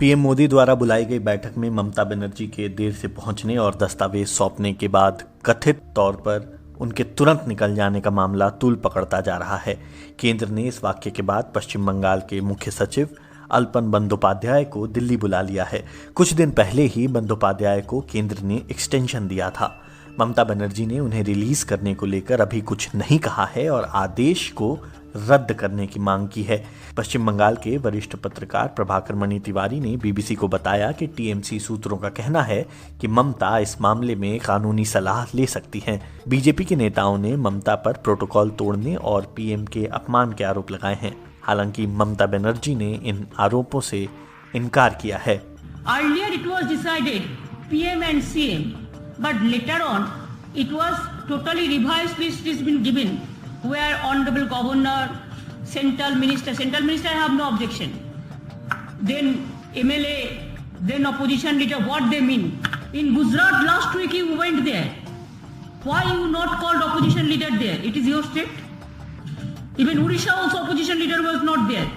PM Modi द्वारा बुलाई गई बैठक में ममता बनर्जी के देर से पहुंचने और दस्तावेज सौंपने के बाद कथित तौर पर उनके तुरंत निकल जाने का मामला तूल पकड़ता जा रहा है। केंद्र ने इस वाक्य के बाद पश्चिम बंगाल के मुख्य सचिव अल्पन बंदोपाध्याय को दिल्ली बुला लिया है। कुछ दिन पहले ही बंदोपाध्याय को केंद्र ने एक्सटेंशन दिया था। ममता बनर्जी ने उन्हें रिलीज करने को लेकर अभी कुछ नहीं कहा है और आदेश को रद्द करने की मांग की है। पश्चिम बंगाल के वरिष्ठ पत्रकार प्रभाकर मणि तिवारी ने बीबीसी को बताया कि टीएमसी सूत्रों का कहना है कि ममता इस मामले में कानूनी सलाह ले सकती हैं। बीजेपी के नेताओं ने ममता पर प्रोटोकॉल तोड़ने और पीएम के अपमान के आरोप लगाए हैं। हालांकि ममता बनर्जी ने इन आरोपों से इनकार किया है। Earlier it was decided PM and CM, but later on it was totally revised list has been given, where Honorable Governor, Central Minister have no objection. Then MLA, then opposition leader, what they mean? In Gujarat last week you went there. Why you not called opposition leader there? It is your state. Even Odisha also opposition leader was not there.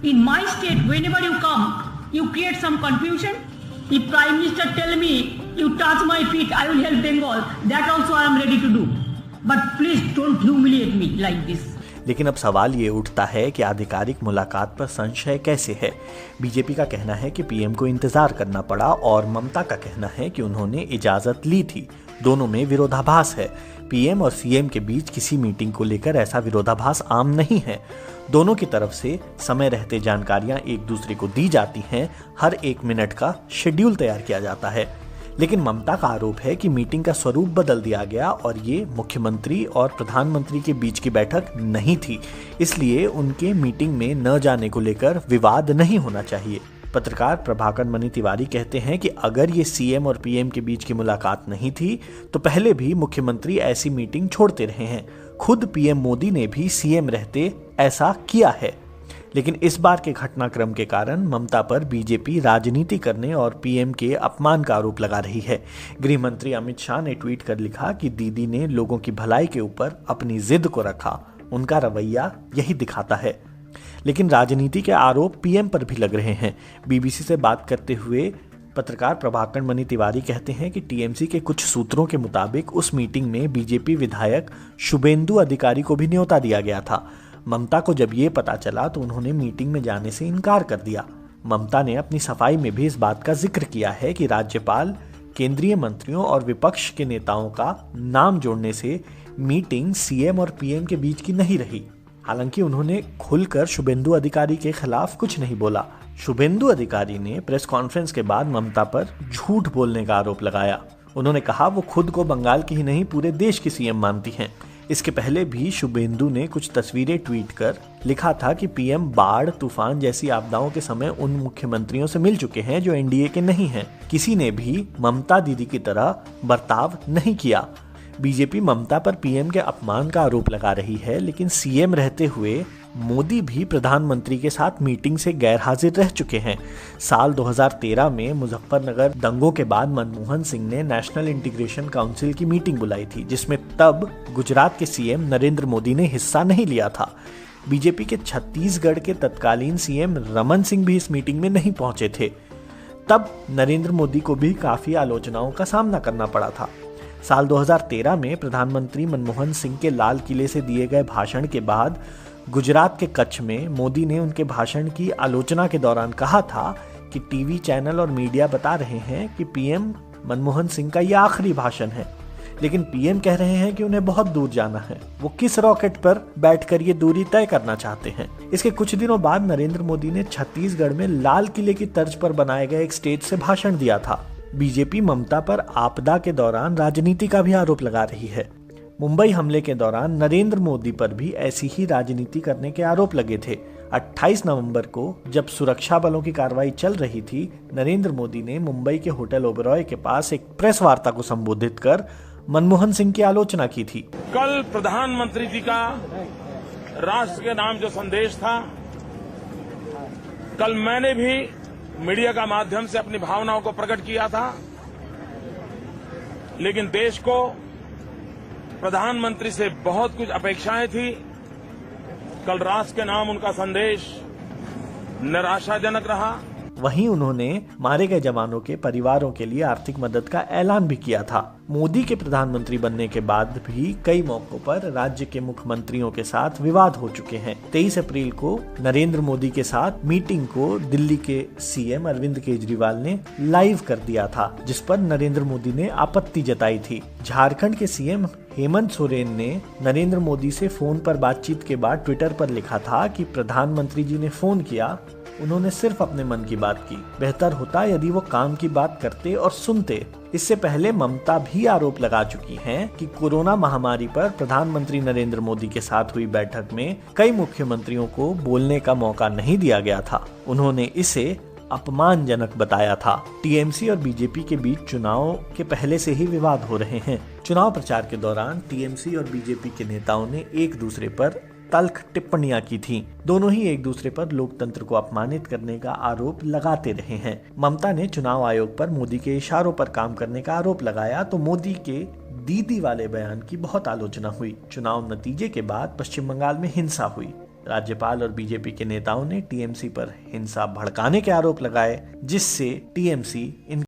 In my state, whenever you come, you create some confusion. If Prime Minister tell me, you touch my feet, I will help Bengal. That also I am ready to do. But please don't humiliate me like this. लेकिन अब सवाल ये उठता है कि आधिकारिक मुलाकात पर संशय कैसे है। बीजेपी का कहना है कि पीएम को इंतजार करना पड़ा और ममता का कहना है कि उन्होंने इजाजत ली थी। दोनों में विरोधाभास है। पीएम और सीएम के बीच किसी मीटिंग को लेकर ऐसा विरोधाभास आम नहीं है। दोनों की तरफ से समय रहते जानकारियां एक दूसरे को दी जाती हैं। हर एक मिनट का शेड्यूल तैयार किया जाता है। लेकिन ममता का आरोप है कि मीटिंग का स्वरूप बदल दिया गया और ये मुख्यमंत्री और प्रधानमंत्री के बीच की बैठक नहीं थी, इसलिए उनके मीटिंग में न जाने को लेकर विवाद नहीं होना चाहिए। पत्रकार प्रभाकर मणि तिवारी कहते हैं कि अगर ये सीएम और पीएम के बीच की मुलाकात नहीं थी तो पहले भी मुख्यमंत्री ऐसी मीटिंग छोड़ते रहे हैं। खुद पीएम मोदी ने भी सीएम रहते ऐसा किया है। लेकिन इस बार के घटनाक्रम के कारण ममता पर बीजेपी राजनीति करने और पीएम के अपमान का आरोप लगा रही है। गृह मंत्री अमित शाह ने ट्वीट कर लिखा कि दीदी ने लोगों की भलाई के ऊपर अपनी जिद को रखा। उनका रवैया यही दिखाता है। लेकिन राजनीति के आरोप पीएम पर भी लग रहे हैं। बीबीसी से बात करते हुए पत्रकार प्रभाकर मणि तिवारी कहते हैं कि टीएमसी के कुछ सूत्रों के मुताबिक उस मीटिंग में बीजेपी विधायक शुभेंदु अधिकारी को भी न्योता दिया गया था। ममता को जब ये पता चला तो उन्होंने मीटिंग में जाने से इनकार कर दिया। ममता ने अपनी सफाई में भी इस बात का जिक्र किया है कि राज्यपाल, केंद्रीय मंत्रियों और विपक्ष के नेताओं का नाम जोड़ने से मीटिंग सीएम और पीएम के बीच की नहीं रही। हालांकि उन्होंने खुलकर शुभेंदु अधिकारी के खिलाफ कुछ नहीं बोला। शुभेंदु अधिकारी ने प्रेस कॉन्फ्रेंस के बाद ममता पर झूठ बोलने का आरोप लगाया। उन्होंने कहा वो खुद को बंगाल की ही नहीं पूरे देश की सीएम मानती हैं। इसके पहले भी शुभेंदु ने कुछ तस्वीरें ट्वीट कर लिखा था कि पीएम बाढ़, तूफान जैसी आपदाओं के समय उन मुख्यमंत्रियों से मिल चुके हैं जो एनडीए के नहीं हैं। किसी ने भी ममता दीदी की तरह बर्ताव नहीं किया। बीजेपी ममता पर पीएम के अपमान का आरोप लगा रही है, लेकिन सीएम रहते हुए मोदी भी प्रधानमंत्री के साथ मीटिंग से गैर हाजिर रह चुके हैं। साल 2013 में मुजफ्फरनगर दंगों के बाद मनमोहन सिंह ने नेशनल इंटीग्रेशन काउंसिल की मीटिंग बुलाई थी, जिसमें तब गुजरात के सीएम नरेंद्र मोदी ने हिस्सा नहीं लिया था। बीजेपी के छत्तीसगढ़ के तत्कालीन सीएम रमन सिंह भी इस मीटिंग में नहीं पहुंचे थे। तब नरेंद्र मोदी को भी काफी आलोचनाओं का सामना करना पड़ा था। साल 2013 में प्रधानमंत्री मनमोहन सिंह के लाल किले से दिए गए भाषण के बाद गुजरात के कच्छ में मोदी ने उनके भाषण की आलोचना के दौरान कहा था कि टीवी चैनल और मीडिया बता रहे हैं कि पीएम मनमोहन सिंह का यह आखिरी भाषण है, लेकिन पीएम कह रहे हैं कि उन्हें बहुत दूर जाना है। वो किस रॉकेट पर बैठकर ये दूरी तय करना चाहते हैं। इसके कुछ दिनों बाद नरेंद्र मोदी ने छत्तीसगढ़ में लाल किले की तर्ज पर बनाए गए एक स्टेज से भाषण दिया था। बीजेपी ममता पर आपदा के दौरान राजनीति का भी आरोप लगा रही है। मुंबई हमले के दौरान नरेंद्र मोदी पर भी ऐसी ही राजनीति करने के आरोप लगे थे। 28 नवंबर को जब सुरक्षा बलों की कार्रवाई चल रही थी, नरेंद्र मोदी ने मुंबई के होटल ओबरॉय के पास एक प्रेस वार्ता को संबोधित कर मनमोहन सिंह की आलोचना की थी। कल प्रधानमंत्री जी का राष्ट्र के नाम जो संदेश था, कल मैंने भी मीडिया का माध्यम से अपनी भावनाओं को प्रकट किया था, लेकिन देश को प्रधानमंत्री से बहुत कुछ अपेक्षाएं थी। कल राष्ट्र के नाम उनका संदेश निराशाजनक रहा। वहीं उन्होंने मारे गए जवानों के परिवारों के लिए आर्थिक मदद का ऐलान भी किया था। मोदी के प्रधानमंत्री बनने के बाद भी कई मौकों पर राज्य के मुख्यमंत्रियों के साथ विवाद हो चुके हैं। 23 अप्रैल को नरेंद्र मोदी के साथ मीटिंग को दिल्ली के सीएम अरविंद केजरीवाल ने लाइव कर दिया था, जिस पर नरेंद्र मोदी ने आपत्ति जताई थी। झारखंड के सीएम हेमंत सोरेन ने नरेंद्र मोदी से फोन पर बातचीत के बाद ट्विटर पर लिखा था कि प्रधानमंत्री जी ने फोन किया, उन्होंने सिर्फ अपने मन की बात की। बेहतर होता यदि वो काम की बात करते और सुनते। इससे पहले ममता भी आरोप लगा चुकी हैं कि कोरोना महामारी पर प्रधानमंत्री नरेंद्र मोदी के साथ हुई बैठक में कई मुख्यमंत्रियों को बोलने का मौका नहीं दिया गया था। उन्होंने इसे अपमानजनक बताया था। टीएमसी और बीजेपी के बीच चुनाव के पहले से ही विवाद हो रहे हैं। चुनाव प्रचार के दौरान टीएमसी और बीजेपी के नेताओं ने एक दूसरे पर तल्ख टिप्पणियां की थी। दोनों ही एक दूसरे पर लोकतंत्र को अपमानित करने का आरोप लगाते रहे हैं। ममता ने चुनाव आयोग पर मोदी के इशारों पर काम करने का आरोप लगाया तो मोदी के दीदी वाले बयान की बहुत आलोचना हुई। चुनाव नतीजे के बाद पश्चिम बंगाल में हिंसा हुई। राज्यपाल और बीजेपी के नेताओं ने टीएमसी पर हिंसा भड़काने के आरोप लगाए, जिससे टीएमसी